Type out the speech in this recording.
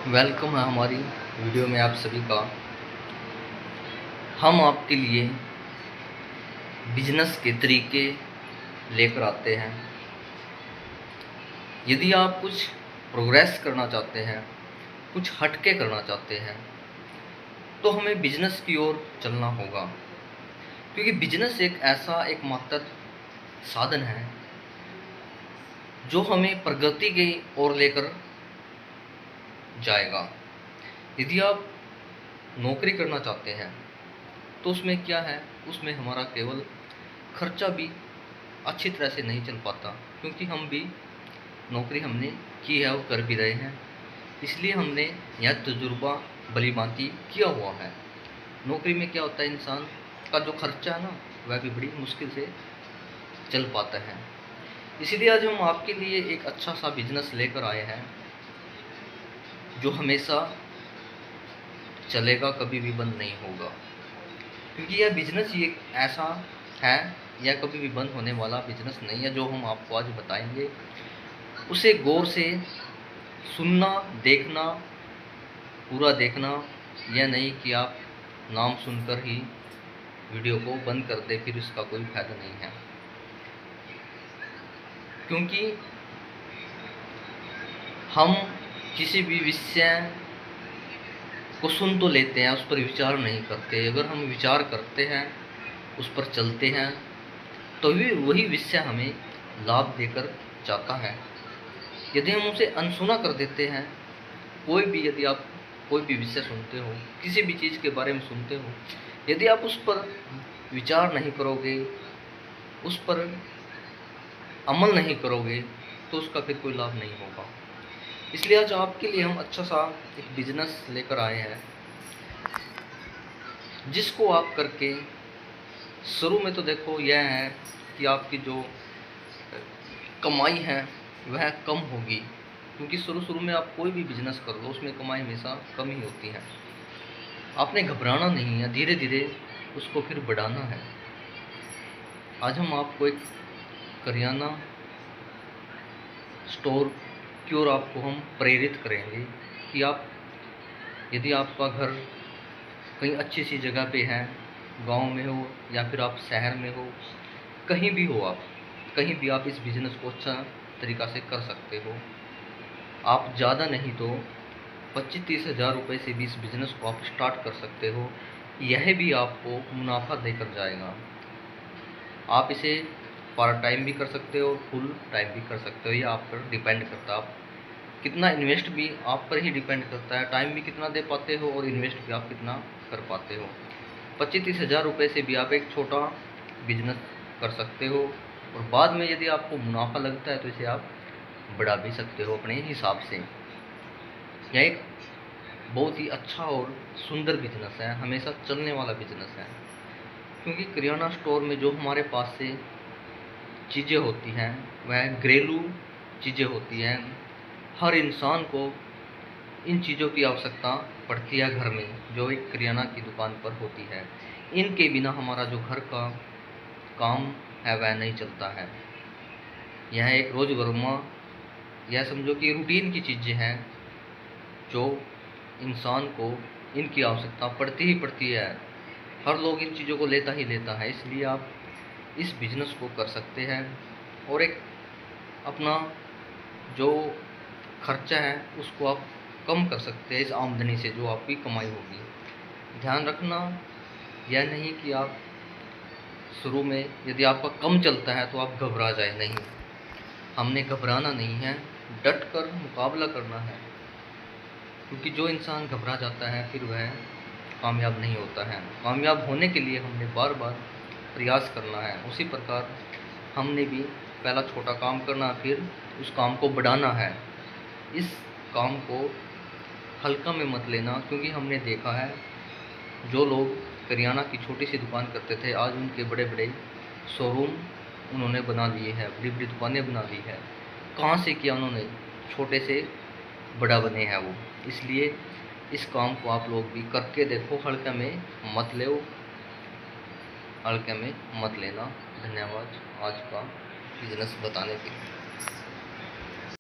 Welcome है हमारी video में आप सभी का। हम आपके लिए बिजनेस के तरीके लेकर आते हैं। यदि आप कुछ प्रोग्रेस करना चाहते हैं, कुछ हटके करना चाहते हैं, तो हमें बिजनेस की ओर चलना होगा, क्योंकि बिजनेस एक ऐसा एकमात्र साधन है जो हमें प्रगति की ओर लेकर जाएगा। यदि आप नौकरी करना चाहते हैं तो उसमें क्या है, उसमें हमारा केवल खर्चा भी अच्छी तरह से नहीं चल पाता, क्योंकि हम भी नौकरी हमने की है और कर भी रहे हैं, इसलिए हमने यह तजुर्बा भलीभांति किया हुआ है। नौकरी में क्या होता है, इंसान का जो खर्चा है ना, वह भी बड़ी मुश्किल से चल पाता है। इसीलिए आज हम आपके लिए एक अच्छा सा बिजनेस लेकर आए हैं जो हमेशा चलेगा, कभी भी बंद नहीं होगा। क्योंकि यह बिजनेस ही एक ऐसा है, यह कभी भी बंद होने वाला बिजनेस नहीं है। जो हम आपको आज बताएंगे उसे गौर से सुनना, देखना, पूरा देखना। यह नहीं कि आप नाम सुनकर ही वीडियो को बंद कर दे, फिर इसका कोई फायदा नहीं है। क्योंकि हम किसी भी विषय को सुन तो लेते हैं, उस पर विचार नहीं करते। अगर हम विचार करते हैं, उस पर चलते हैं, तो वही विषय हमें लाभ देकर जाता है। यदि हम उसे अनसुना कर देते हैं, यदि आप कोई भी विषय सुनते हो, किसी भी चीज़ के बारे में सुनते हो, यदि आप उस पर विचार नहीं करोगे, उस पर अमल नहीं करोगे, तो उसका फिर कोई लाभ नहीं होगा। इसलिए आज आपके लिए हम अच्छा सा एक बिजनेस लेकर आए हैं, जिसको आप करके शुरू में तो देखो यह है कि आपकी जो कमाई है वह कम होगी, क्योंकि शुरू में आप कोई भी बिजनेस कर लो, उसमें कमाई हमेशा कम ही होती है। आपने घबराना नहीं है, धीरे धीरे उसको फिर बढ़ाना है। आज हम आपको एक करियाना स्टोर की ओर आपको हम प्रेरित करेंगे कि आप, यदि आपका घर कहीं अच्छी सी जगह पे है, गांव में हो या फिर आप शहर में हो, कहीं भी हो, आप कहीं भी आप इस बिज़नेस को अच्छा तरीक़ा से कर सकते हो। आप ज़्यादा नहीं तो 25-30 हज़ार रुपये से भी इस बिज़नेस को आप स्टार्ट कर सकते हो। यह भी आपको मुनाफा देकर जाएगा। आप इसे पार्ट टाइम भी कर सकते हो, फुल टाइम भी कर सकते हो, ये आप पर डिपेंड करता है। आप कितना इन्वेस्ट भी आप पर ही डिपेंड करता है, टाइम भी कितना दे पाते हो और इन्वेस्ट भी आप कितना कर पाते हो। 25-30 हज़ार रुपये से भी आप एक छोटा बिजनेस कर सकते हो, और बाद में यदि आपको मुनाफा लगता है तो इसे आप बढ़ा भी सकते हो अपने हिसाब से। यह एक बहुत ही अच्छा और सुंदर बिजनेस है, हमेशा चलने वाला बिजनेस है। क्योंकि किराना स्टोर में जो हमारे पास से चीज़ें होती हैं वह घरेलू चीज़ें होती हैं। हर इंसान को इन चीज़ों की आवश्यकता पड़ती है घर में, जो एक किराना की दुकान पर होती है। इनके बिना हमारा जो घर का काम है वह नहीं चलता है। यह एक रोज़मर्रा, यह समझो कि रूटीन की चीज़ें हैं जो इंसान को इनकी आवश्यकता पड़ती ही पड़ती है। हर लोग इन चीज़ों को लेता ही लेता है। इसलिए आप इस बिज़नेस को कर सकते हैं और एक अपना जो खर्चा है उसको आप कम कर सकते हैं इस आमदनी से जो आपकी कमाई होगी। ध्यान रखना यह नहीं कि आप शुरू में यदि आपका कम चलता है तो आप घबरा जाए, नहीं, हमने घबराना नहीं है, डट कर मुकाबला करना है। क्योंकि जो इंसान घबरा जाता है फिर वह कामयाब नहीं होता है। कामयाब होने के लिए हमने बार बार प्रयास करना है। उसी प्रकार हमने भी पहला छोटा काम करना, फिर उस काम को बढ़ाना है। इस काम को हल्का में मत लेना, क्योंकि हमने देखा है जो लोग करियाना की छोटी सी दुकान करते थे, आज उनके बड़े बड़े शोरूम उन्होंने बना लिए हैं, बड़ी बड़ी दुकानें बना ली है। कहाँ से किया उन्होंने, छोटे से बड़ा बने हैं वो। इसलिए इस काम को आप लोग भी करके देखो, हल्के में मत लो, हल्के में मत लेना। धन्यवाद आज का बिजनेस बताने के लिए।